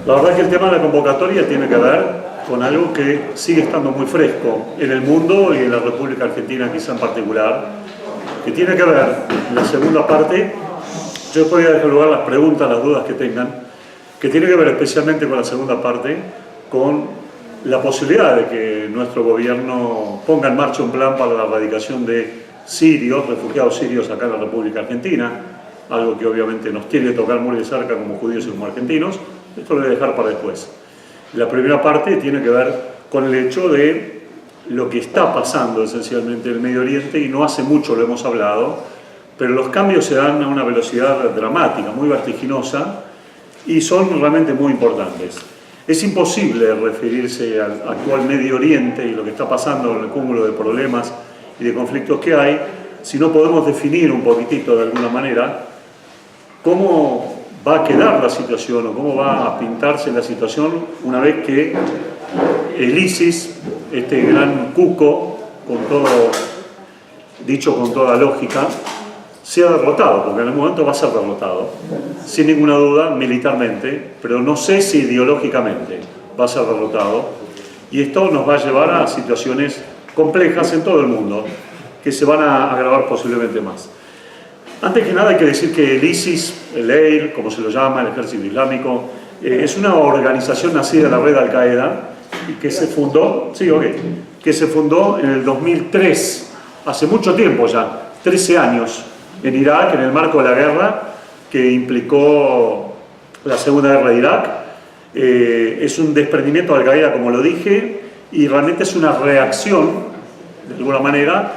La verdad es que el tema de la convocatoria tiene que ver con algo que sigue estando muy fresco en el mundo y en la República Argentina quizá en particular, que tiene que ver, en la segunda parte, yo podría dejar lugar las preguntas, las dudas que tengan, que tiene que ver especialmente con la segunda parte, con la posibilidad de que nuestro gobierno ponga en marcha un plan para la erradicación de sirios, refugiados sirios acá en la República Argentina, algo que obviamente nos tiene que tocar muy de cerca como judíos y como argentinos. Esto lo voy a dejar para después. La primera parte tiene que ver con el hecho de lo que está pasando esencialmente en el Medio Oriente, y no hace mucho lo hemos hablado, pero los cambios se dan a una velocidad dramática, muy vertiginosa, y son realmente muy importantes. Es imposible referirse al actual Medio Oriente y lo que está pasando en el cúmulo de problemas y de conflictos que hay, si no podemos definir un poquitito de alguna manera cómo va a quedar la situación o cómo va a pintarse la situación una vez que el ISIS, este gran cuco, dicho con toda lógica, sea derrotado, porque en el momento va a ser derrotado, sin ninguna duda, militarmente, pero no sé si ideológicamente va a ser derrotado, y esto nos va a llevar a situaciones complejas en todo el mundo, que se van a agravar posiblemente más. Antes que nada hay que decir que el ISIS, el EIL, como se lo llama, el Ejército Islámico, es una organización nacida en la red Al-Qaeda y que se fundó, que se fundó en el 2003, hace mucho tiempo ya, 13 años, en Irak, en el marco de la guerra que implicó la Segunda Guerra de Irak. Es un desprendimiento de Al-Qaeda, como lo dije, y realmente es una reacción, de alguna manera,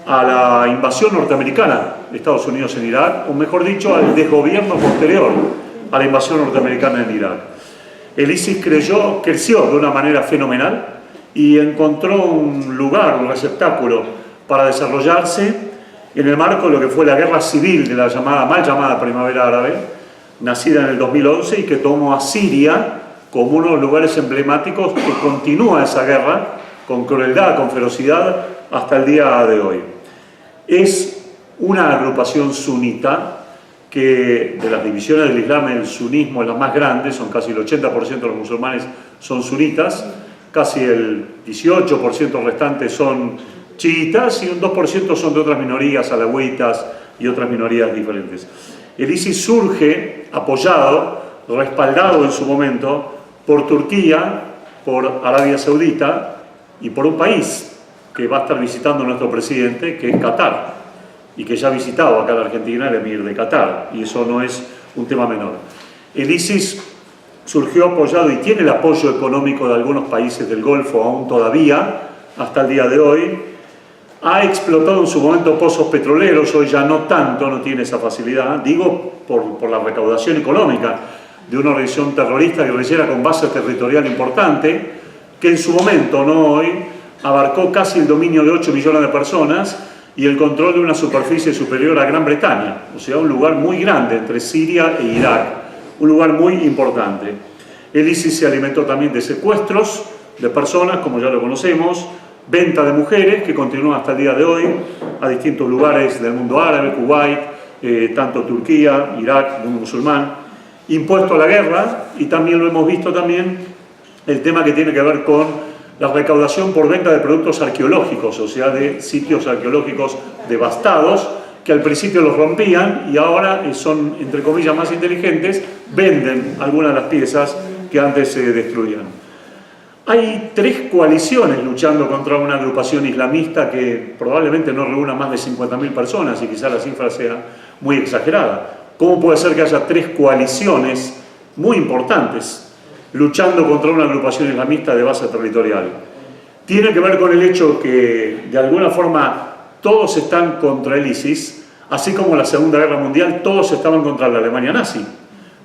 a la invasión norteamericana de Estados Unidos en Irak, o mejor dicho, al desgobierno posterior a la invasión norteamericana en Irak. El ISIS creció de una manera fenomenal y encontró un lugar, un receptáculo para desarrollarse en el marco de lo que fue la guerra civil de la mal llamada Primavera Árabe, nacida en el 2011 y que tomó a Siria como uno de los lugares emblemáticos que continúa esa guerra con crueldad, con ferocidad, hasta el día de hoy. Es una agrupación sunita que, de las divisiones del Islam, el sunismo es la más grande, son casi el 80% de los musulmanes son sunitas, casi el 18% restante son chiitas y un 2% son de otras minorías, alawitas y otras minorías diferentes. El ISIS surge apoyado, respaldado en su momento por Turquía, por Arabia Saudita y por un país que va a estar visitando nuestro presidente, que es Qatar, y que ya ha visitado acá en la Argentina el emir de Qatar, y eso no es un tema menor. El ISIS surgió apoyado y tiene el apoyo económico de algunos países del Golfo aún todavía, hasta el día de hoy. Ha explotado en su momento pozos petroleros, hoy ya no tanto, no tiene esa facilidad, digo por la recaudación económica de una organización terrorista guerrillera con base territorial importante, que en su momento, no hoy, abarcó casi el dominio de 8 millones de personas y el control de una superficie superior a Gran Bretaña, o sea, un lugar muy grande entre Siria e Irak, un lugar muy importante. El ISIS se alimentó también de secuestros de personas, como ya lo conocemos, venta de mujeres, que continúa hasta el día de hoy, a distintos lugares del mundo árabe, Kuwait, tanto Turquía, Irak, mundo musulmán, impuesto a la guerra, y también lo hemos visto también el tema que tiene que ver con la recaudación por venta de productos arqueológicos, o sea, de sitios arqueológicos devastados, que al principio los rompían y ahora son, entre comillas, más inteligentes, venden algunas de las piezas que antes se destruían. Hay 3 coaliciones luchando contra una agrupación islamista que probablemente no reúna más de 50.000 personas, y quizá la cifra sea muy exagerada. ¿Cómo puede ser que haya 3 coaliciones muy importantes luchando contra una agrupación islamista de base territorial? Tiene que ver con el hecho que, de alguna forma, todos están contra el ISIS, así como en la Segunda Guerra Mundial todos estaban contra la Alemania nazi,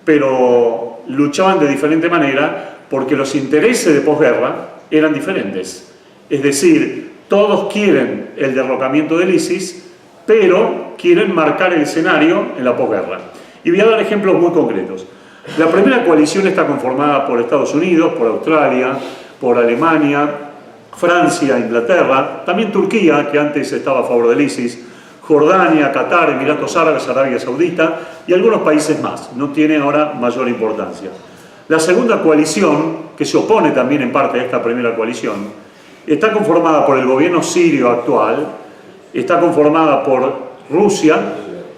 pero luchaban de diferente manera porque los intereses de posguerra eran diferentes. Es decir, todos quieren el derrocamiento del ISIS, pero quieren marcar el escenario en la posguerra. Y voy a dar ejemplos muy concretos. La primera coalición está conformada por Estados Unidos, por Australia, por Alemania, Francia, Inglaterra, también Turquía, que antes estaba a favor del ISIS, Jordania, Qatar, Emiratos Árabes, Arabia Saudita y algunos países más. No tiene ahora mayor importancia. La segunda coalición, que se opone también en parte a esta primera coalición, está conformada por el gobierno sirio actual, está conformada por Rusia,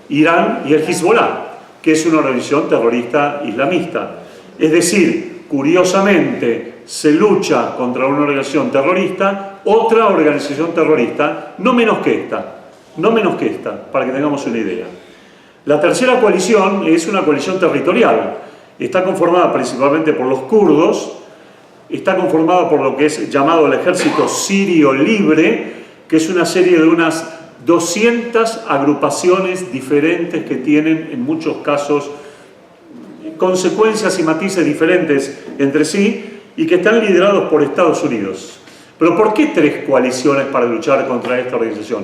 Irán y el Hezbollah, que es una organización terrorista islamista. Es decir, curiosamente, se lucha contra una organización terrorista, otra organización terrorista, no menos que esta, para que tengamos una idea. La tercera coalición es una coalición territorial. Está conformada principalmente por los kurdos, está conformada por lo que es llamado el Ejército Sirio Libre, que es una serie de unas 200 agrupaciones diferentes que tienen en muchos casos consecuencias y matices diferentes entre sí y que están liderados por Estados Unidos. Pero ¿por qué 3 coaliciones para luchar contra esta organización?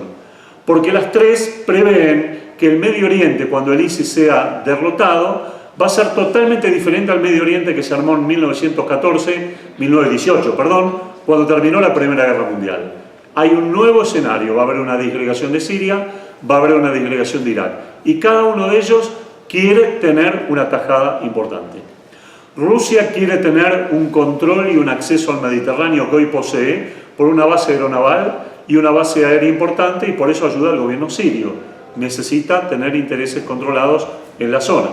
Porque las 3 prevén que el Medio Oriente, cuando el ISIS sea derrotado, va a ser totalmente diferente al Medio Oriente que se armó en 1918, cuando terminó la Primera Guerra Mundial. Hay un nuevo escenario, va a haber una disgregación de Siria, va a haber una disgregación de Irak, y cada uno de ellos quiere tener una tajada importante. Rusia quiere tener un control y un acceso al Mediterráneo que hoy posee por una base aeronaval y una base aérea importante, y por eso ayuda al gobierno sirio. Necesita tener intereses controlados en la zona.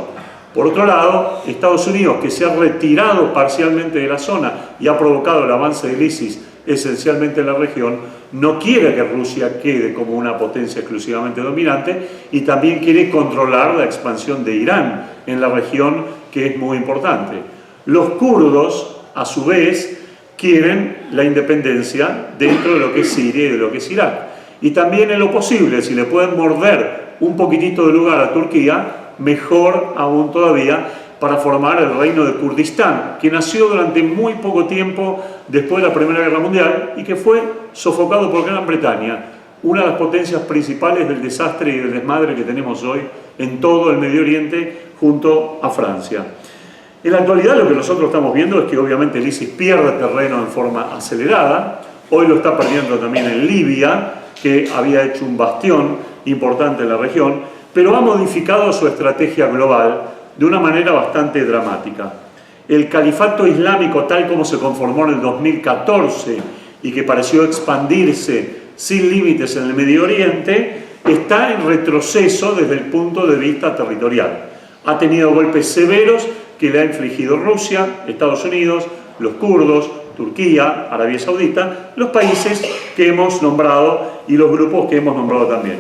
Por otro lado, Estados Unidos, que se ha retirado parcialmente de la zona y ha provocado el avance del ISIS esencialmente en la región, no quiere que Rusia quede como una potencia exclusivamente dominante y también quiere controlar la expansión de Irán en la región, que es muy importante. Los kurdos, a su vez, quieren la independencia dentro de lo que es Siria y de lo que es Irak. Y también en lo posible, si le pueden morder un poquitito de lugar a Turquía, mejor aún todavía, para formar el reino de Kurdistán, que nació durante muy poco tiempo después de la Primera Guerra Mundial y que fue sofocado por Gran Bretaña, una de las potencias principales del desastre y del desmadre que tenemos hoy en todo el Medio Oriente junto a Francia. En la actualidad lo que nosotros estamos viendo es que obviamente el ISIS pierde terreno en forma acelerada, hoy lo está perdiendo también en Libia, que había hecho un bastión importante en la región, pero ha modificado su estrategia global de una manera bastante dramática. El califato islámico, tal como se conformó en el 2014 y que pareció expandirse sin límites en el Medio Oriente, está en retroceso desde el punto de vista territorial. Ha tenido golpes severos que le ha infligido Rusia, Estados Unidos, los kurdos, Turquía, Arabia Saudita, los países que hemos nombrado y los grupos que hemos nombrado también.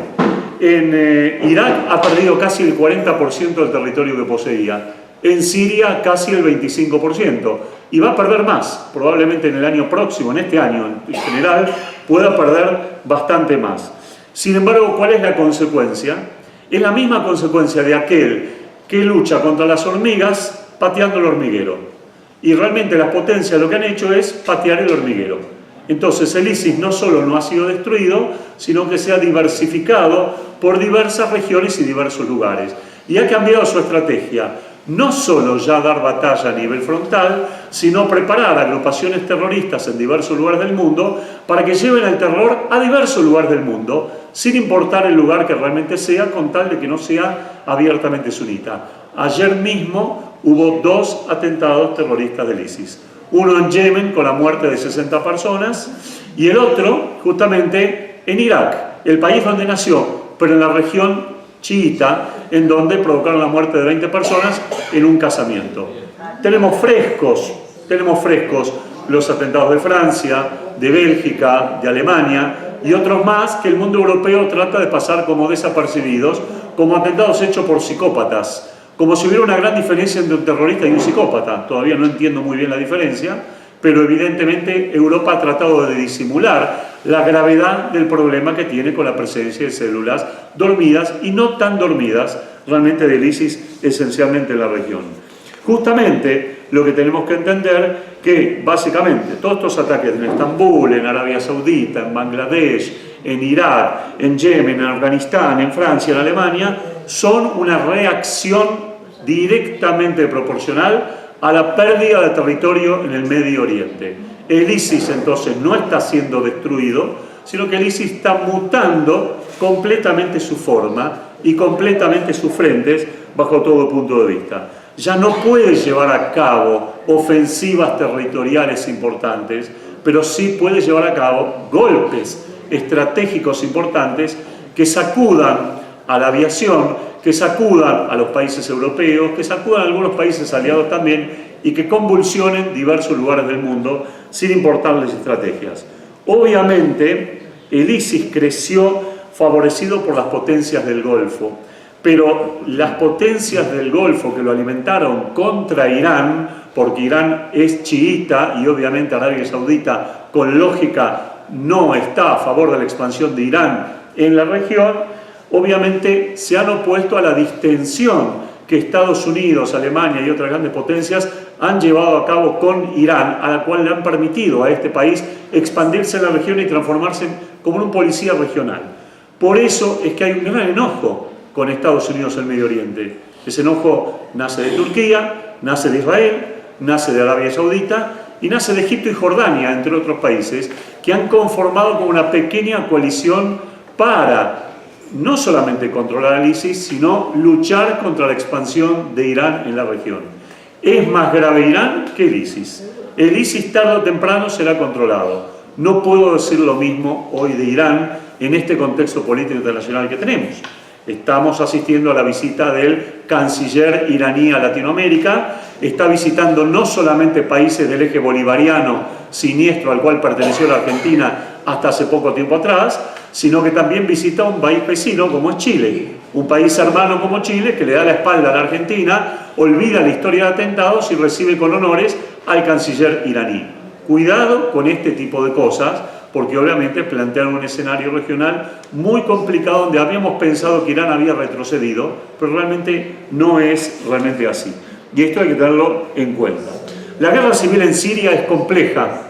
En Irak ha perdido casi el 40% del territorio que poseía. En Siria casi el 25%. Y va a perder más. Probablemente en el año próximo, en este año en general, pueda perder bastante más. Sin embargo, ¿cuál es la consecuencia? Es la misma consecuencia de aquel que lucha contra las hormigas pateando el hormiguero. Y realmente las potencias lo que han hecho es patear el hormiguero. Entonces el ISIS no solo no ha sido destruido, sino que se ha diversificado por diversas regiones y diversos lugares. Y ha cambiado su estrategia. No solo ya dar batalla a nivel frontal, sino preparar agrupaciones terroristas en diversos lugares del mundo para que lleven el terror a diversos lugares del mundo, sin importar el lugar que realmente sea, con tal de que no sea abiertamente sunita. Ayer mismo hubo 2 atentados terroristas del ISIS. Uno en Yemen con la muerte de 60 personas y el otro justamente en Irak, el país donde nació, pero en la región chiita, en donde provocaron la muerte de 20 personas en un casamiento. Tenemos frescos los atentados de Francia, de Bélgica, de Alemania y otros más que el mundo europeo trata de pasar como desapercibidos, como atentados hechos por psicópatas. Como si hubiera una gran diferencia entre un terrorista y un psicópata. Todavía no entiendo muy bien la diferencia, pero evidentemente Europa ha tratado de disimular la gravedad del problema que tiene con la presencia de células dormidas y no tan dormidas realmente del ISIS esencialmente en la región. Justamente lo que tenemos que entender que básicamente todos estos ataques en Estambul, en Arabia Saudita, en Bangladesh, en Irak, en Yemen, en Afganistán, en Francia, en Alemania, son una reacción directamente proporcional a la pérdida de territorio en el Medio Oriente. El ISIS entonces no está siendo destruido, sino que el ISIS está mutando completamente su forma y completamente sus frentes bajo todo punto de vista. ya no puede llevar a cabo ofensivas territoriales importantes, pero sí puede llevar a cabo golpes estratégicos importantes que sacudan a la aviación, que sacudan a los países europeos, que sacudan a algunos países aliados también y que convulsionen diversos lugares del mundo sin importarles estrategias. Obviamente, el ISIS creció favorecido por las potencias del Golfo, pero las potencias del Golfo que lo alimentaron contra Irán, porque Irán es chiita y obviamente Arabia Saudita con lógica no está a favor de la expansión de Irán en la región, obviamente se han opuesto a la distensión que Estados Unidos, Alemania y otras grandes potencias han llevado a cabo con Irán, a la cual le han permitido a este país expandirse en la región y transformarse como un policía regional. Por eso es que hay un gran enojo con Estados Unidos en Medio Oriente. Ese enojo nace de Turquía, nace de Israel, nace de Arabia Saudita y nace de Egipto y Jordania, entre otros países, que han conformado como una pequeña coalición para no solamente controlar al ISIS, sino luchar contra la expansión de Irán en la región. Es más grave Irán que el ISIS. El ISIS tarde o temprano será controlado. No puedo decir lo mismo hoy de Irán en este contexto político internacional que tenemos. Estamos asistiendo a la visita del canciller iraní a Latinoamérica, está visitando no solamente países del eje bolivariano siniestro al cual perteneció la Argentina hasta hace poco tiempo atrás, sino que también visita un país vecino como es Chile, un país hermano como Chile que le da la espalda a la Argentina, olvida la historia de atentados y recibe con honores al canciller iraní. Cuidado con este tipo de cosas, porque obviamente plantean un escenario regional muy complicado donde habíamos pensado que Irán había retrocedido, pero realmente no es realmente así. Y esto hay que tenerlo en cuenta. La guerra civil en Siria es compleja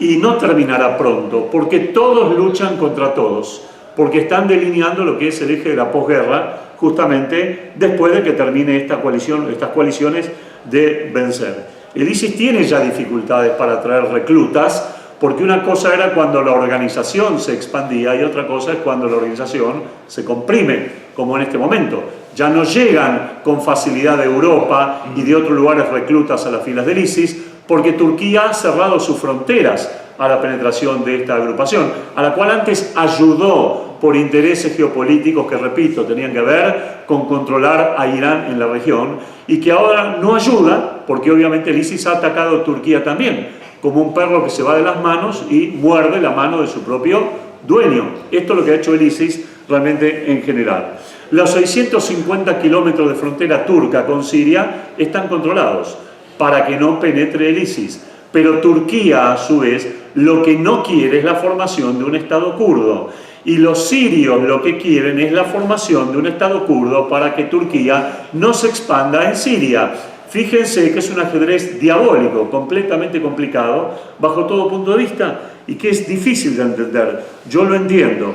y no terminará pronto, porque todos luchan contra todos, porque están delineando lo que es el eje de la posguerra, justamente después de que termine esta coalición, estas coaliciones de vencer. El ISIS tiene ya dificultades para atraer reclutas, porque una cosa era cuando la organización se expandía y otra cosa es cuando la organización se comprime, como en este momento. Ya no llegan con facilidad de Europa y de otros lugares reclutas a las filas del ISIS, porque Turquía ha cerrado sus fronteras a la penetración de esta agrupación, a la cual antes ayudó por intereses geopolíticos que, repito, tenían que ver con controlar a Irán en la región, y que ahora no ayuda, porque obviamente el ISIS ha atacado a Turquía también, como un perro que se va de las manos y muerde la mano de su propio dueño. Esto es lo que ha hecho el ISIS realmente en general. Los 650 kilómetros de frontera turca con Siria están controlados para que no penetre el ISIS. Pero Turquía, a su vez, lo que no quiere es la formación de un Estado kurdo. Y los sirios lo que quieren es la formación de un Estado kurdo para que Turquía no se expanda en Siria. Fíjense que es un ajedrez diabólico, completamente complicado, bajo todo punto de vista, y que es difícil de entender. Yo lo entiendo.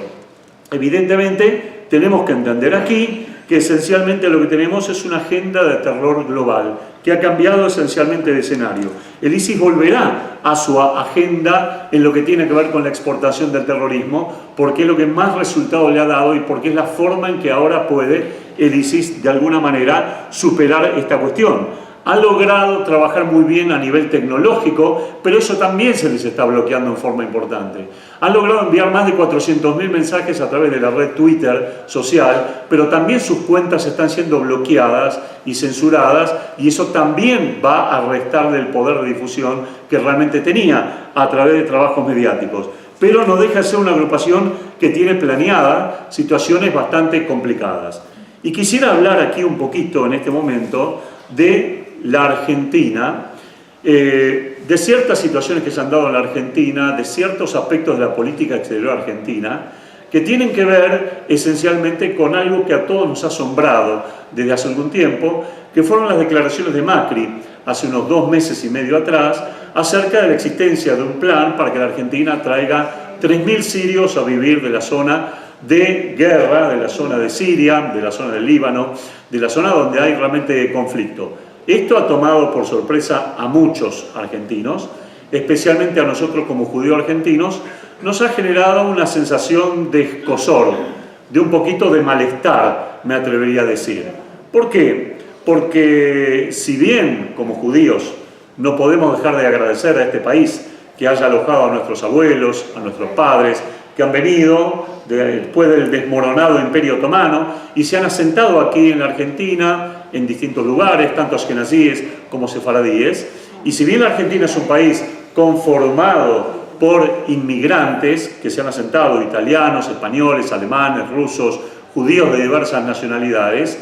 Evidentemente, tenemos que entender aquí que esencialmente lo que tenemos es una agenda de terror global, que ha cambiado esencialmente de escenario. El ISIS volverá a su agenda en lo que tiene que ver con la exportación del terrorismo, porque es lo que más resultado le ha dado y porque es la forma en que ahora puede el ISIS de alguna manera superar esta cuestión. Han logrado trabajar muy bien a nivel tecnológico, pero eso también se les está bloqueando en forma importante. Han logrado enviar más de 400.000 mensajes a través de la red Twitter social, pero también sus cuentas están siendo bloqueadas y censuradas, y eso también va a restarle el poder de difusión que realmente tenía a través de trabajos mediáticos. Pero no deja de ser una agrupación que tiene planeada situaciones bastante complicadas. Y quisiera hablar aquí un poquito en este momento de la Argentina, de ciertas situaciones que se han dado en la Argentina, de ciertos aspectos de la política exterior argentina, que tienen que ver esencialmente con algo que a todos nos ha asombrado desde hace algún tiempo, que fueron las declaraciones de Macri hace unos 2 meses y medio atrás, acerca de la existencia de un plan para que la Argentina traiga 3.000 sirios a vivir de la zona de guerra, de la zona de Siria, de la zona del Líbano, de la zona donde hay realmente conflicto. Esto ha tomado por sorpresa a muchos argentinos, especialmente a nosotros como judíos argentinos, nos ha generado una sensación de escozor, de un poquito de malestar, me atrevería a decir. ¿Por qué? porque si bien como judíos no podemos dejar de agradecer a este país que haya alojado a nuestros abuelos, a nuestros padres, que han venido después del desmoronado Imperio Otomano y se han asentado aquí en la Argentina, en distintos lugares, tanto askenazíes como sefaradíes. Y si bien la Argentina es un país conformado por inmigrantes que se han asentado, italianos, españoles, alemanes, rusos, judíos de diversas nacionalidades,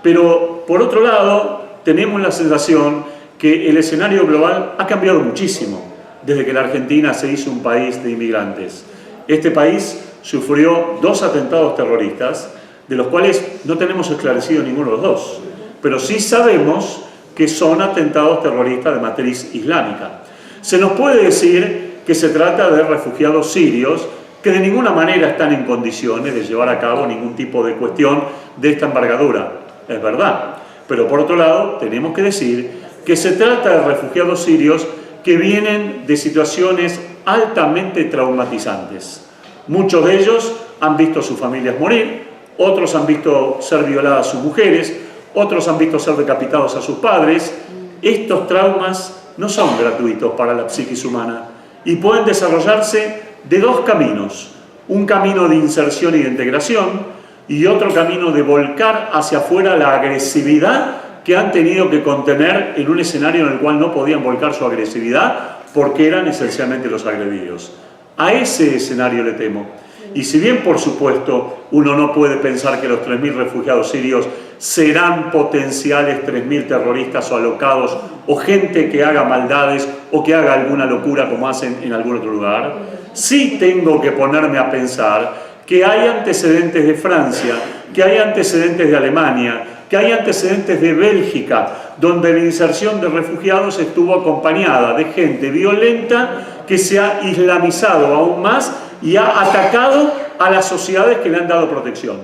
pero por otro lado tenemos la sensación que el escenario global ha cambiado muchísimo desde que la Argentina se hizo un país de inmigrantes. Este país sufrió 2 atentados terroristas, de los cuales no tenemos esclarecido ninguno de los 2, pero sí sabemos que son atentados terroristas de matriz islámica. Se nos puede decir que se trata de refugiados sirios que de ninguna manera están en condiciones de llevar a cabo ningún tipo de cuestión de esta envergadura. Es verdad, pero por otro lado tenemos que decir que se trata de refugiados sirios que vienen de situaciones altamente traumatizantes. Muchos de ellos han visto a sus familias morir, otros han visto ser violadas a sus mujeres, otros han visto ser decapitados a sus padres. Estos traumas no son gratuitos para la psiquis humana y pueden desarrollarse de 2 caminos. Un camino de inserción y de integración y otro camino de volcar hacia afuera la agresividad que han tenido que contener en un escenario en el cual no podían volcar su agresividad porque eran esencialmente los agredidos. A ese escenario le temo. Y si bien, por supuesto, uno no puede pensar que los 3.000 refugiados sirios serán potenciales 3.000 terroristas o alocados o gente que haga maldades o que haga alguna locura como hacen en algún otro lugar, sí tengo que ponerme a pensar que hay antecedentes de Francia, que hay antecedentes de Alemania, que hay antecedentes de Bélgica, donde la inserción de refugiados estuvo acompañada de gente violenta que se ha islamizado aún más y ha atacado a las sociedades que le han dado protección.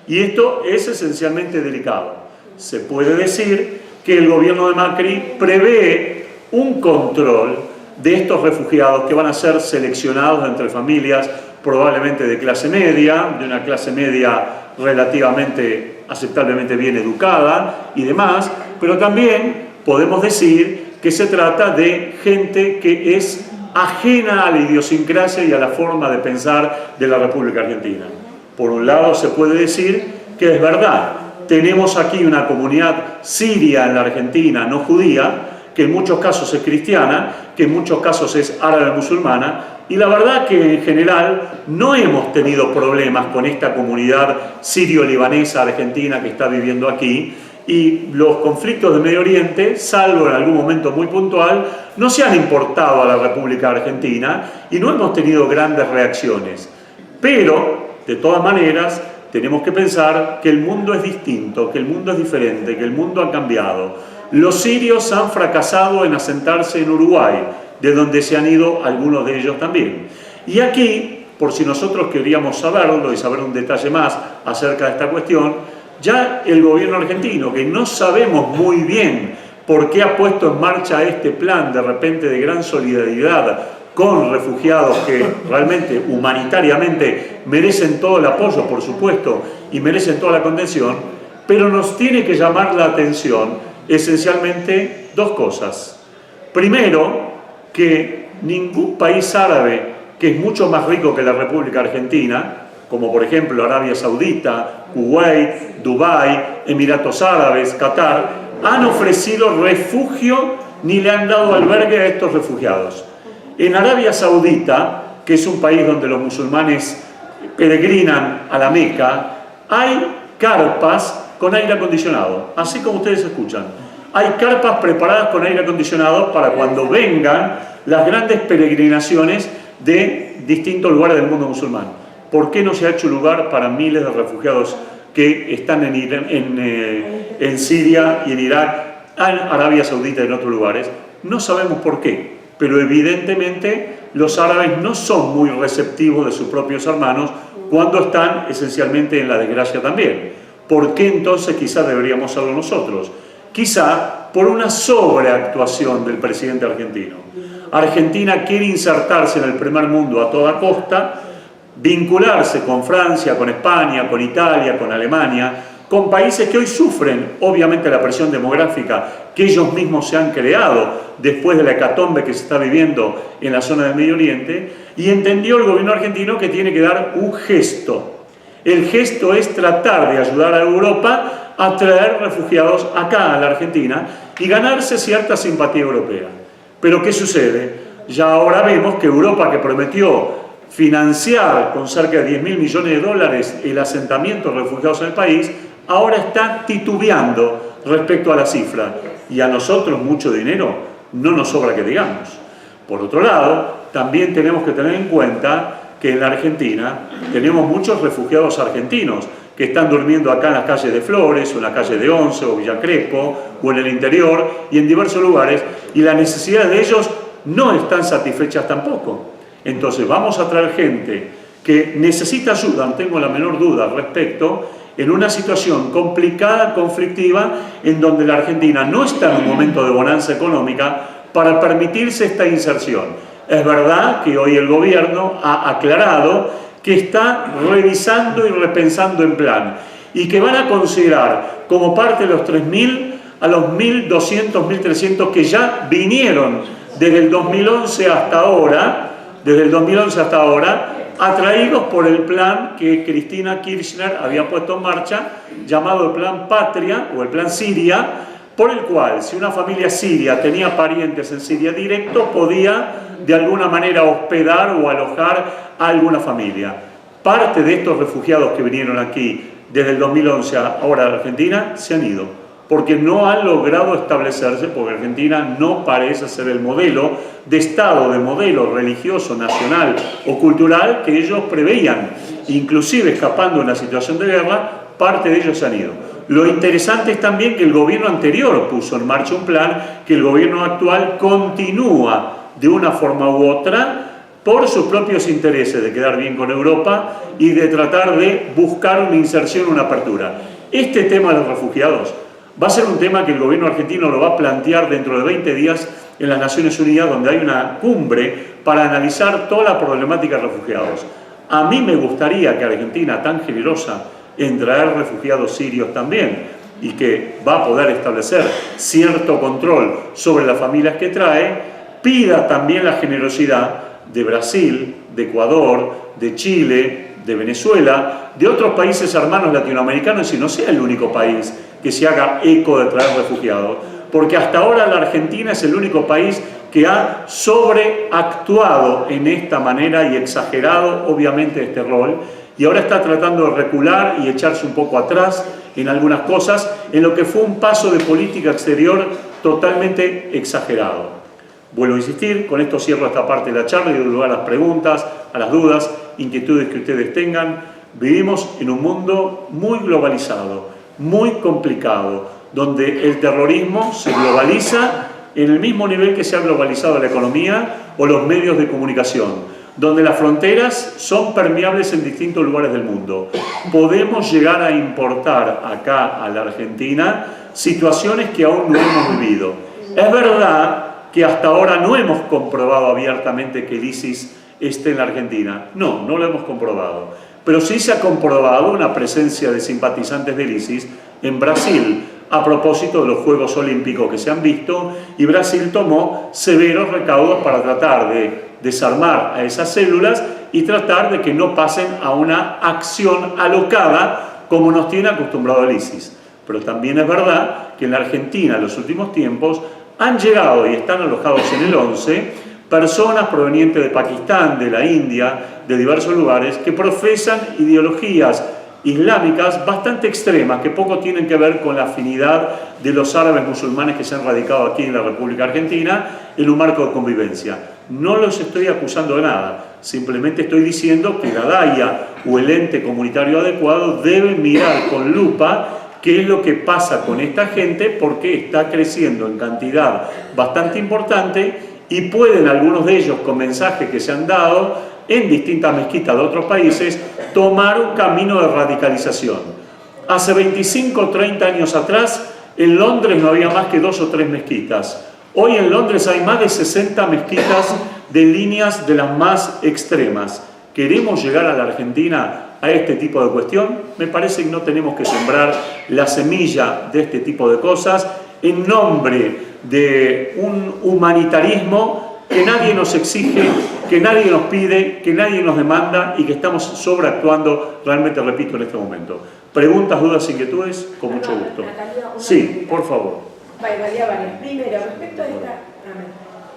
Y esto es esencialmente delicado. Se puede decir que el gobierno de Macri prevé un control de estos refugiados que van a ser seleccionados entre familias probablemente de clase media, de una clase media relativamente aceptablemente bien educada y demás, pero también podemos decir que se trata de gente que es ajena a la idiosincrasia y a la forma de pensar de la República Argentina. Por un lado se puede decir que es verdad, tenemos aquí una comunidad siria en la Argentina, no judía, que en muchos casos es cristiana, que en muchos casos es árabe musulmana, y la verdad que en general no hemos tenido problemas con esta comunidad sirio-libanesa argentina que está viviendo aquí, y los conflictos de Medio Oriente, salvo en algún momento muy puntual, no se han importado a la República Argentina y no hemos tenido grandes reacciones. Pero, de todas maneras, tenemos que pensar que el mundo es distinto, que el mundo es diferente, que el mundo ha cambiado. Los sirios han fracasado en asentarse en Uruguay, de donde se han ido algunos de ellos también. Y aquí, por si nosotros queríamos saberlo y saber un detalle más acerca de esta cuestión, ya el gobierno argentino, que no sabemos muy bien por qué ha puesto en marcha este plan de repente de gran solidaridad con refugiados que realmente humanitariamente merecen todo el apoyo, por supuesto, y merecen toda la contención, pero nos tiene que llamar la atención esencialmente 2 cosas. Primero, que ningún país árabe que es mucho más rico que la República Argentina, como por ejemplo Arabia Saudita, Kuwait, Dubái, Emiratos Árabes, Qatar, han ofrecido refugio ni le han dado albergue a estos refugiados. En Arabia Saudita, que es un país donde los musulmanes peregrinan a la Meca, hay carpas con aire acondicionado, así como ustedes escuchan. Hay carpas preparadas con aire acondicionado para cuando vengan las grandes peregrinaciones de distintos lugares del mundo musulmán. ¿Por qué no se ha hecho lugar para miles de refugiados que están en Siria y en Irak, en Arabia Saudita y en otros lugares? No sabemos por qué, pero evidentemente los árabes no son muy receptivos de sus propios hermanos cuando están esencialmente en la desgracia también. ¿Por qué entonces quizás deberíamos serlo nosotros? Quizá por una sobreactuación del presidente argentino. Argentina quiere insertarse en el primer mundo a toda costa, vincularse con Francia, con España, con Italia, con Alemania, con países que hoy sufren, obviamente, la presión demográfica que ellos mismos se han creado después de la hecatombe que se está viviendo en la zona del Medio Oriente, y entendió el gobierno argentino que tiene que dar un gesto. El gesto es tratar de ayudar a Europa a traer refugiados acá a la Argentina y ganarse cierta simpatía europea. Pero ¿qué sucede? Ya ahora vemos que Europa, que prometió financiar con cerca de 10.000 millones de dólares el asentamiento de refugiados en el país, ahora está titubeando respecto a la cifra. Y a nosotros mucho dinero no nos sobra que digamos. Por otro lado, también tenemos que tener en cuenta que en la Argentina tenemos muchos refugiados argentinos que están durmiendo acá en las calles de Flores, o en la calle de Once, o Villa Crespo, o en el interior, y en diversos lugares, y las necesidades de ellos no están satisfechas tampoco. Entonces vamos a traer gente que necesita ayuda, no tengo la menor duda al respecto, en una situación complicada, conflictiva, en donde la Argentina no está en un momento de bonanza económica para permitirse esta inserción. Es verdad que hoy el gobierno ha aclarado que está revisando y repensando en plan y que van a considerar como parte de los 3.000 a los 1.200, 1.300 que ya vinieron desde el 2011 hasta ahora, atraídos por el plan que Cristina Kirchner había puesto en marcha, llamado el Plan Patria o el Plan Siria, por el cual, si una familia siria tenía parientes en Siria directo, podía de alguna manera hospedar o alojar a alguna familia. Parte de estos refugiados que vinieron aquí desde el 2011 ahora a Argentina se han ido, porque no han logrado establecerse, porque Argentina no parece ser el modelo de Estado, de modelo religioso, nacional o cultural que ellos preveían. Inclusive escapando de una situación de guerra, parte de ellos se han ido. Lo interesante es también que el gobierno anterior puso en marcha un plan que el gobierno actual continúa de una forma u otra por sus propios intereses de quedar bien con Europa y de tratar de buscar una inserción, una apertura. Este tema de los refugiados va a ser un tema que el gobierno argentino lo va a plantear dentro de 20 días en las Naciones Unidas, donde hay una cumbre para analizar toda la problemática de refugiados. A mí me gustaría que Argentina, tan generosa en traer refugiados sirios también, y que va a poder establecer cierto control sobre las familias que trae, pida también la generosidad de Brasil, de Ecuador, de Chile, de Venezuela, de otros países hermanos latinoamericanos, y no sea el único país que se haga eco de traer refugiados, porque hasta ahora la Argentina es el único país que ha sobreactuado en esta manera y exagerado obviamente este rol, y ahora está tratando de recular y echarse un poco atrás en algunas cosas, en lo que fue un paso de política exterior totalmente exagerado. Vuelvo a insistir, con esto cierro esta parte de la charla y doy lugar a las preguntas, a las dudas, inquietudes que ustedes tengan. Vivimos en un mundo muy globalizado, muy complicado, donde el terrorismo se globaliza en el mismo nivel que se ha globalizado la economía o los medios de comunicación, donde las fronteras son permeables en distintos lugares del mundo. Podemos llegar a importar acá a la Argentina situaciones que aún no hemos vivido. Es verdad que hasta ahora no hemos comprobado abiertamente que el ISIS esté en la Argentina. No, no lo hemos comprobado. Pero sí se ha comprobado una presencia de simpatizantes del ISIS en Brasil, a propósito de los Juegos Olímpicos que se han visto, y Brasil tomó severos recaudos para tratar de desarmar a esas células y tratar de que no pasen a una acción alocada como nos tiene acostumbrado el ISIS. Pero también es verdad que en la Argentina en los últimos tiempos han llegado y están alojados en el 11 personas provenientes de Pakistán, de la India, de diversos lugares, que profesan ideologías islámicas bastante extremas, que poco tienen que ver con la afinidad de los árabes musulmanes que se han radicado aquí en la República Argentina en un marco de convivencia. No los estoy acusando de nada, simplemente estoy diciendo que la DAIA o el ente comunitario adecuado debe mirar con lupa qué es lo que pasa con esta gente, porque está creciendo en cantidad bastante importante y pueden algunos de ellos, con mensajes que se han dado en distintas mezquitas de otros países, tomar un camino de radicalización. Hace 25 o 30 años atrás, en Londres no había más que 2 o 3 mezquitas. Hoy en Londres hay más de 60 mezquitas de líneas de las más extremas. ¿Queremos llegar a la Argentina a este tipo de cuestión. Me parece que no tenemos que sembrar la semilla de este tipo de cosas en nombre de un humanitarismo que nadie nos exige, que nadie nos pide, que nadie nos demanda y que estamos sobreactuando realmente, repito, en este momento. Preguntas, dudas, inquietudes, con mucho gusto. Natalia, sí, por favor. Varias. Primero, respecto a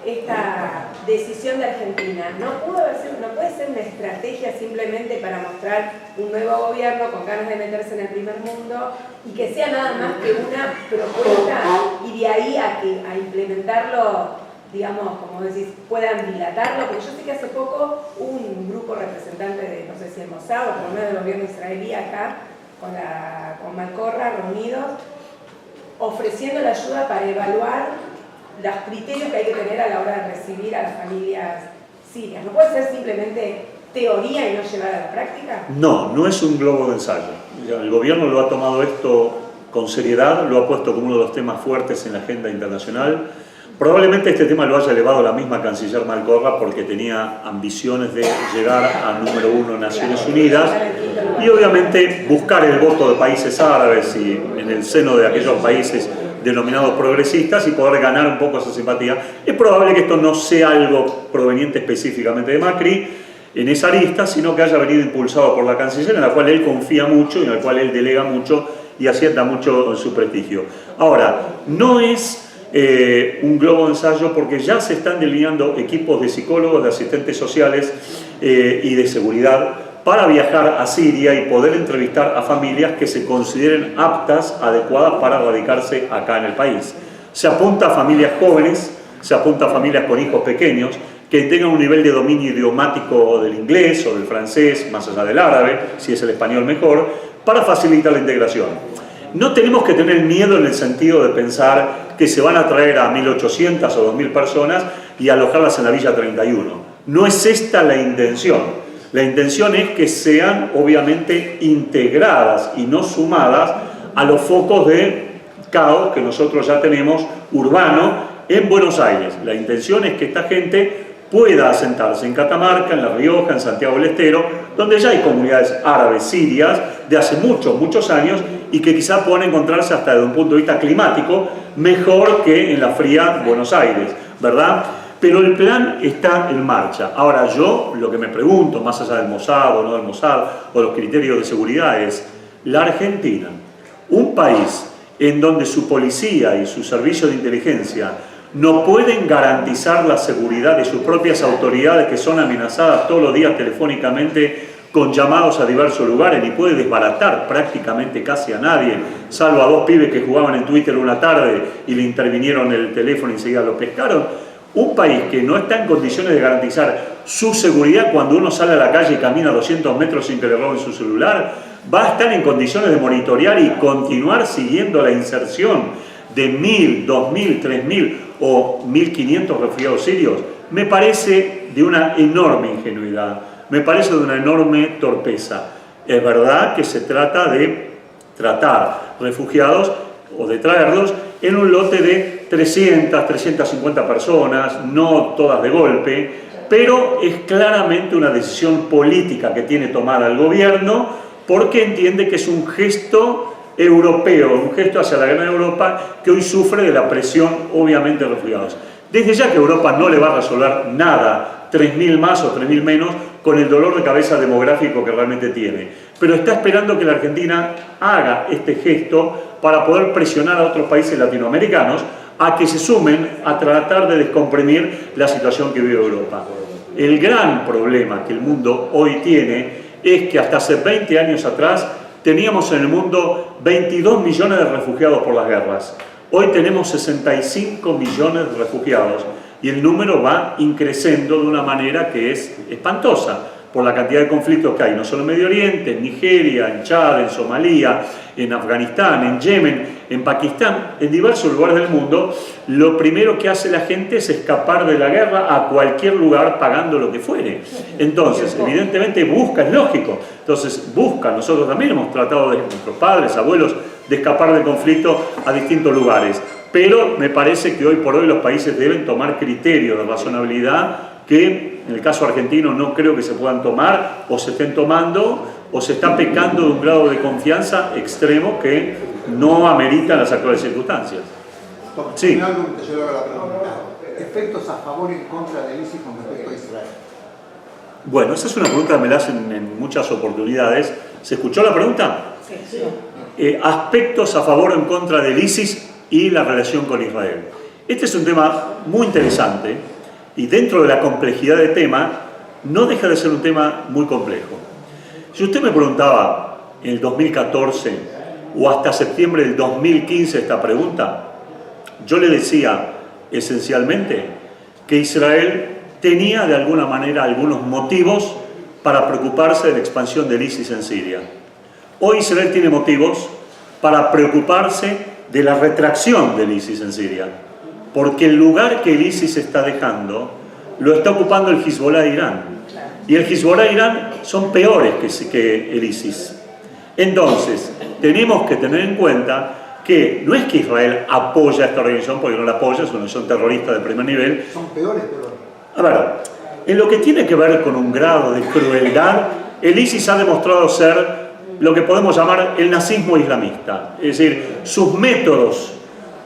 esta decisión de Argentina, ¿no puede ser una estrategia simplemente para mostrar un nuevo gobierno con ganas de meterse en el primer mundo y que sea nada más que una propuesta y de ahí a implementarlo, digamos, como decís, puedan dilatarlo? Porque yo sé que hace poco hubo un grupo representante de, no sé si el Mossad o por lo menos del gobierno israelí acá, con Malcorra, reunidos, ofreciendo la ayuda para evaluar los criterios que hay que tener a la hora de recibir a las familias sirias. ¿No puede ser simplemente teoría y no llevar a la práctica? No, no es un globo de ensayo. El gobierno lo ha tomado esto con seriedad, lo ha puesto como uno de los temas fuertes en la agenda internacional. Probablemente este tema lo haya elevado la misma canciller Malcorra porque tenía ambiciones de llegar a número 1 en Naciones Unidas y obviamente buscar el voto de países árabes y en el seno de aquellos países denominados progresistas y poder ganar un poco esa simpatía. Es probable que esto no sea algo proveniente específicamente de Macri en esa lista, sino que haya venido impulsado por la canciller, en la cual él confía mucho y en la cual él delega mucho y asienta mucho en su prestigio. Ahora, no es un globo de ensayo porque ya se están delineando equipos de psicólogos, de asistentes sociales y de seguridad para viajar a Siria y poder entrevistar a familias que se consideren aptas, adecuadas para radicarse acá en el país. Se apunta a familias jóvenes, se apunta a familias con hijos pequeños, que tengan un nivel de dominio idiomático del inglés o del francés, más allá del árabe, si es el español mejor, para facilitar la integración. No tenemos que tener miedo en el sentido de pensar que se van a traer a 1.800 o 2.000 personas y alojarlas en la Villa 31. No es esta la intención. La intención es que sean obviamente integradas y no sumadas a los focos de caos que nosotros ya tenemos urbano en Buenos Aires. La intención es que esta gente pueda asentarse en Catamarca, en La Rioja, en Santiago del Estero, donde ya hay comunidades árabes sirias de hace muchos años y que quizá puedan encontrarse hasta desde un punto de vista climático mejor que en la fría Buenos Aires, ¿verdad? Pero el plan está en marcha. Ahora yo lo que me pregunto, más allá del Mossad o no del Mossad o los criterios de seguridad, es la Argentina, un país en donde su policía y su servicio de inteligencia no pueden garantizar la seguridad de sus propias autoridades que son amenazadas todos los días telefónicamente con llamados a diversos lugares, ni puede desbaratar prácticamente casi a nadie, salvo a 2 pibes que jugaban en Twitter una tarde y le intervinieron el teléfono y enseguida lo pescaron. Un país que no está en condiciones de garantizar su seguridad cuando uno sale a la calle y camina 200 metros sin que le roben su celular, va a estar en condiciones de monitorear y continuar siguiendo la inserción de 1.000, 2.000, 3.000 o 1.500 refugiados sirios. Me parece de una enorme ingenuidad, me parece de una enorme torpeza. Es verdad que se trata de tratar refugiados o de traerlos en un lote de 300, 350 personas, no todas de golpe, pero es claramente una decisión política que tiene tomada el gobierno porque entiende que es un gesto europeo, un gesto hacia la gran Europa que hoy sufre de la presión obviamente de refugiados. Desde ya que Europa no le va a resolver nada, 3.000 más o 3.000 menos, con el dolor de cabeza demográfico que realmente tiene. Pero está esperando que la Argentina haga este gesto para poder presionar a otros países latinoamericanos a que se sumen a tratar de descomprimir la situación que vive Europa. El gran problema que el mundo hoy tiene es que hasta hace 20 años atrás teníamos en el mundo 22 millones de refugiados por las guerras. Hoy tenemos 65 millones de refugiados y el número va increciendo de una manera que es espantosa por la cantidad de conflictos que hay, no solo en Medio Oriente, en Nigeria, en Chad, en Somalia, en Afganistán, en Yemen, en Pakistán, en diversos lugares del mundo. Lo primero que hace la gente es escapar de la guerra a cualquier lugar pagando lo que fuere. Entonces, evidentemente busca, es lógico, entonces busca, nosotros también hemos tratado de nuestros padres, abuelos, de escapar del conflicto a distintos lugares. Pero me parece que hoy por hoy los países deben tomar criterios de razonabilidad que en el caso argentino no creo que se puedan tomar o se estén tomando o se está pecando de un grado de confianza extremo que no amerita las actuales circunstancias. Sí. Finalmente yo le hago la pregunta. ¿Efectos a favor y en contra del ISIS con respecto a Israel? Bueno, esa es una pregunta que me la hacen en muchas oportunidades. ¿Se escuchó la pregunta? Sí. Aspectos a favor o en contra del ISIS y la relación con Israel. Este es un tema muy interesante y dentro de la complejidad del tema no deja de ser un tema muy complejo. Si usted me preguntaba en el 2014 o hasta septiembre del 2015 esta pregunta, yo le decía esencialmente que Israel tenía de alguna manera algunos motivos para preocuparse de la expansión del ISIS en Siria. Hoy Israel tiene motivos para preocuparse de la retracción del ISIS en Siria, porque el lugar que el ISIS está dejando lo está ocupando el Hezbollah de Irán. Y el Hezbollah de Irán son peores que el ISIS. Entonces, tenemos que tener en cuenta que no es que Israel apoya a esta organización, porque no la apoya, es una organización terrorista de primer nivel. Son peores, pero... A ver, en lo que tiene que ver con un grado de crueldad, el ISIS ha demostrado ser lo que podemos llamar el nazismo islamista. Es decir, sus métodos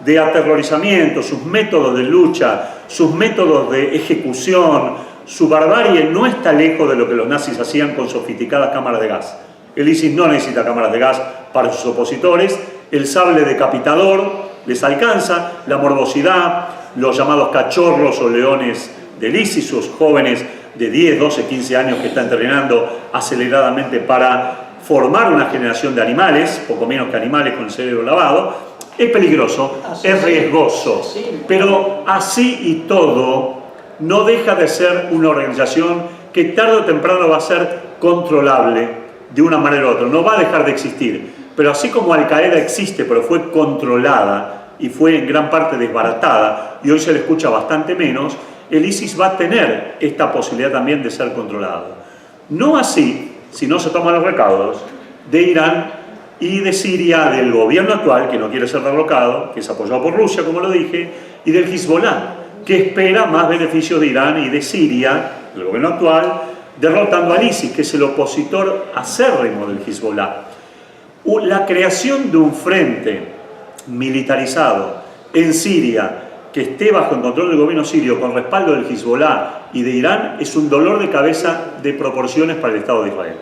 de aterrorizamiento, sus métodos de lucha, sus métodos de ejecución, su barbarie no está lejos de lo que los nazis hacían con sofisticadas cámaras de gas. El ISIS no necesita cámaras de gas para sus opositores, el sable decapitador les alcanza, la morbosidad, los llamados cachorros o leones del ISIS, sus jóvenes de 10, 12, 15 años que están entrenando aceleradamente para formar una generación de animales, poco menos que animales con el cerebro lavado, es peligroso, es riesgoso, pero así y todo no deja de ser una organización que tarde o temprano va a ser controlable de una manera u otra, no va a dejar de existir, pero así como Al-Qaeda existe, pero fue controlada y fue en gran parte desbaratada, y hoy se le escucha bastante menos, el ISIS va a tener esta posibilidad también de ser controlado. No así, si no se toman los recaudos de Irán y de Siria, del gobierno actual, que no quiere ser derrocado, que es apoyado por Rusia, como lo dije, y del Hezbollah, que espera más beneficios de Irán y de Siria, del gobierno actual, derrotando al ISIS, que es el opositor acérrimo del Hezbollah. La creación de un frente militarizado en Siria que esté bajo el control del gobierno sirio con respaldo del Hezbollah y de Irán es un dolor de cabeza de proporciones para el Estado de Israel,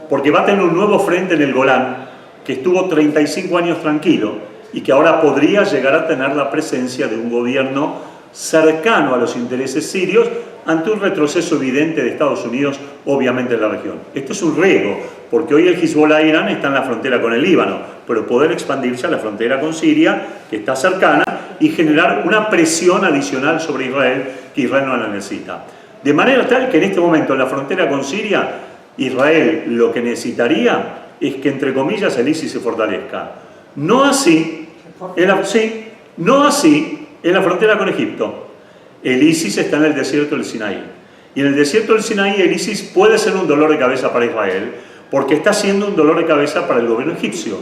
porque va a tener un nuevo frente en el Golán que estuvo 35 años tranquilo y que ahora podría llegar a tener la presencia de un gobierno cercano a los intereses sirios ante un retroceso evidente de Estados Unidos, obviamente, en la región. Esto es un riesgo, porque hoy el Hezbollah de Irán está en la frontera con el Líbano, pero poder expandirse a la frontera con Siria, que está cercana, y generar una presión adicional sobre Israel, que Israel no la necesita. De manera tal que en este momento en la frontera con Siria, Israel lo que necesitaría es que, entre comillas, el ISIS se fortalezca. No así en la frontera con Egipto. El ISIS está en el desierto del Sinaí. Y en el desierto del Sinaí el ISIS puede ser un dolor de cabeza para Israel, porque está siendo un dolor de cabeza para el gobierno egipcio.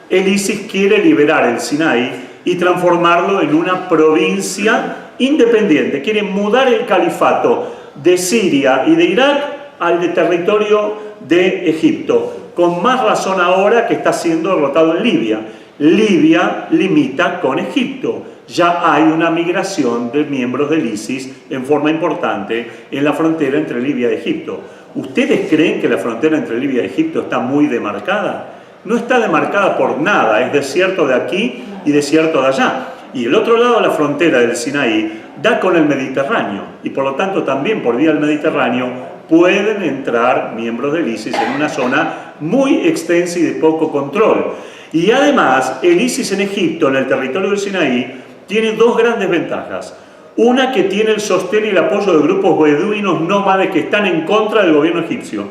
El ISIS quiere liberar el Sinaí y transformarlo en una provincia independiente. Quiere mudar el califato de Siria y de Irak al de territorio de Egipto, con más razón ahora que está siendo derrotado en Libia. Libia limita con Egipto. Ya hay una migración de miembros del ISIS en forma importante en la frontera entre Libia y Egipto. ¿Ustedes creen que la frontera entre Libia y Egipto está muy demarcada? No está demarcada por nada, es desierto de aquí y desierto de allá. Y el otro lado de la frontera del Sinaí da con el Mediterráneo, y por lo tanto también por vía del Mediterráneo pueden entrar miembros del ISIS en una zona muy extensa y de poco control. Y además el ISIS en Egipto, en el territorio del Sinaí, tiene dos grandes ventajas. Una, que tiene el sostén y el apoyo de grupos beduinos nómades que están en contra del gobierno egipcio.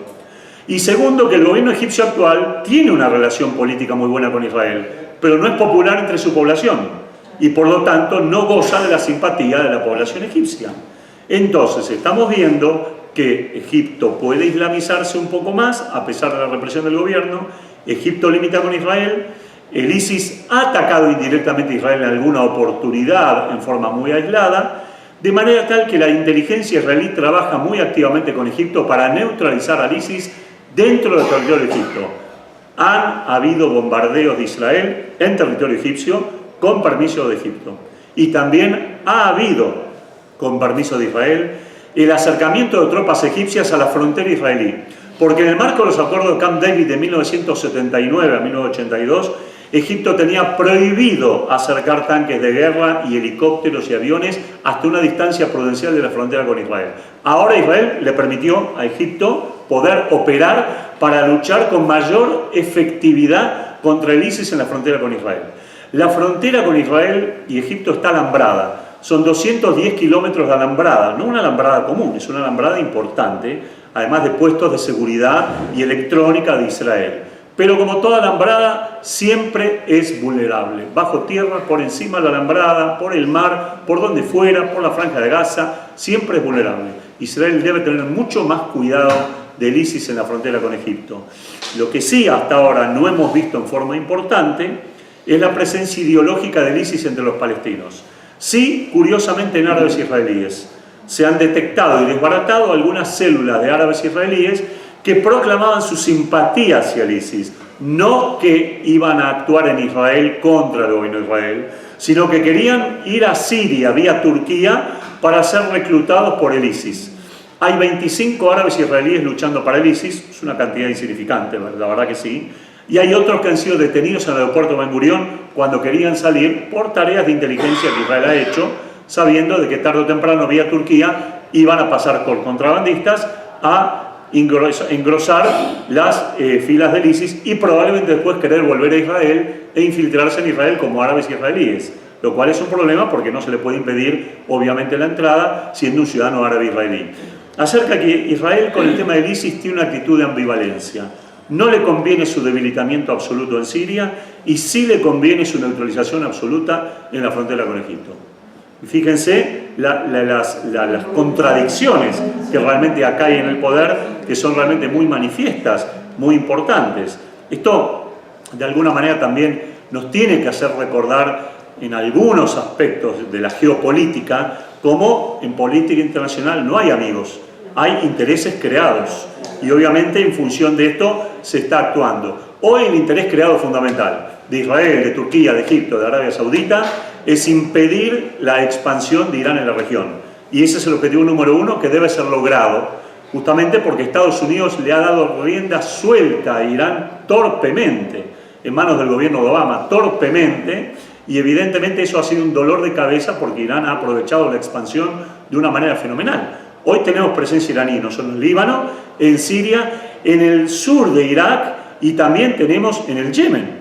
Y segundo, que el gobierno egipcio actual tiene una relación política muy buena con Israel, pero no es popular entre su población y por lo tanto no goza de la simpatía de la población egipcia. Entonces estamos viendo que Egipto puede islamizarse un poco más a pesar de la represión del gobierno. Egipto limita con Israel. El ISIS ha atacado indirectamente a Israel en alguna oportunidad en forma muy aislada, de manera tal que la inteligencia israelí trabaja muy activamente con Egipto para neutralizar al ISIS dentro del territorio de Egipto. Han habido bombardeos de Israel en territorio egipcio con permiso de Egipto. Y también ha habido, con permiso de Israel, el acercamiento de tropas egipcias a la frontera israelí. Porque en el marco de los acuerdos de Camp David de 1979 a 1982, Egipto tenía prohibido acercar tanques de guerra y helicópteros y aviones hasta una distancia prudencial de la frontera con Israel. Ahora Israel le permitió a Egipto poder operar para luchar con mayor efectividad contra el ISIS en la frontera con Israel. La frontera con Israel y Egipto está alambrada. Son 210 kilómetros de alambrada, no una alambrada común, es una alambrada importante, además de puestos de seguridad y electrónica de Israel. Pero como toda alambrada, siempre es vulnerable. Bajo tierra, por encima de la alambrada, por el mar, por donde fuera, por la franja de Gaza, siempre es vulnerable. Israel debe tener mucho más cuidado del ISIS en la frontera con Egipto. Lo que sí hasta ahora no hemos visto en forma importante es la presencia ideológica del ISIS entre los palestinos. Sí, curiosamente en árabes israelíes. Se han detectado y desbaratado algunas células de árabes israelíes que proclamaban su simpatía hacia el ISIS, no que iban a actuar en Israel contra el gobierno de Israel, sino que querían ir a Siria vía Turquía para ser reclutados por el ISIS. Hay 25 árabes israelíes luchando para el ISIS, es una cantidad insignificante, la verdad que sí, y hay otros que han sido detenidos en el aeropuerto de Ben Gurión cuando querían salir por tareas de inteligencia que Israel ha hecho, sabiendo de que tarde o temprano vía Turquía iban a pasar por contrabandistas a engrosar las filas del ISIS y probablemente después querer volver a Israel e infiltrarse en Israel como árabes israelíes, lo cual es un problema porque no se le puede impedir obviamente la entrada siendo un ciudadano árabe israelí. Acerca que Israel con el tema del ISIS tiene una actitud de ambivalencia. No le conviene su debilitamiento absoluto en Siria y sí le conviene su neutralización absoluta en la frontera con Egipto. Fíjense las contradicciones que realmente acá hay en el poder, que son realmente muy manifiestas, muy importantes. Esto, de alguna manera, también nos tiene que hacer recordar en algunos aspectos de la geopolítica, como en política internacional no hay amigos, hay intereses creados. Y obviamente en función de esto se está actuando. Hoy el interés creado fundamental de Israel, de Turquía, de Egipto, de Arabia Saudita, es impedir la expansión de Irán en la región. Y ese es el objetivo número uno que debe ser logrado, justamente porque Estados Unidos le ha dado rienda suelta a Irán torpemente, en manos del gobierno de Obama, torpemente, y evidentemente eso ha sido un dolor de cabeza porque Irán ha aprovechado la expansión de una manera fenomenal. Hoy tenemos presencia iraní, no solo en el Líbano, en Siria, en el sur de Irak y también tenemos en el Yemen,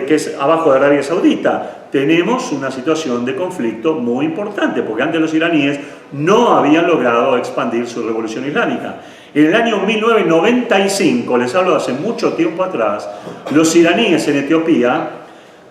que es abajo de Arabia Saudita. Tenemos una situación de conflicto muy importante, porque antes los iraníes no habían logrado expandir su revolución islámica. En el año 1995, les hablo de hace mucho tiempo atrás, los iraníes en Etiopía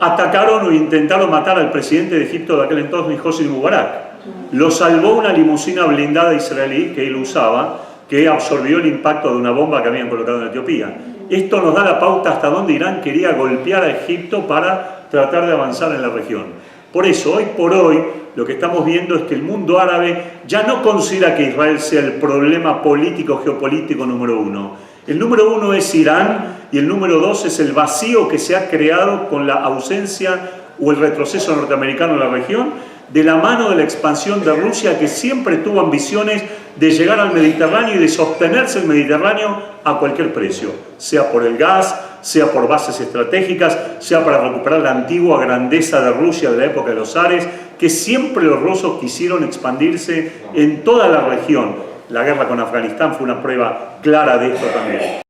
atacaron o intentaron matar al presidente de Egipto de aquel entonces, Hosni Mubarak. Lo salvó una limusina blindada israelí que él usaba, que absorbió el impacto de una bomba que habían colocado en Etiopía. Esto nos da la pauta hasta dónde Irán quería golpear a Egipto para tratar de avanzar en la región. Por eso, hoy por hoy, lo que estamos viendo es que el mundo árabe ya no considera que Israel sea el problema político, geopolítico número uno. El número uno es Irán y el número dos es el vacío que se ha creado con la ausencia o el retroceso norteamericano en la región, de la mano de la expansión de Rusia, que siempre tuvo ambiciones de llegar al Mediterráneo y de sostenerse el Mediterráneo a cualquier precio, sea por el gas, sea por bases estratégicas, sea para recuperar la antigua grandeza de Rusia de la época de los zares, que siempre los rusos quisieron expandirse en toda la región. La guerra con Afganistán fue una prueba clara de esto también.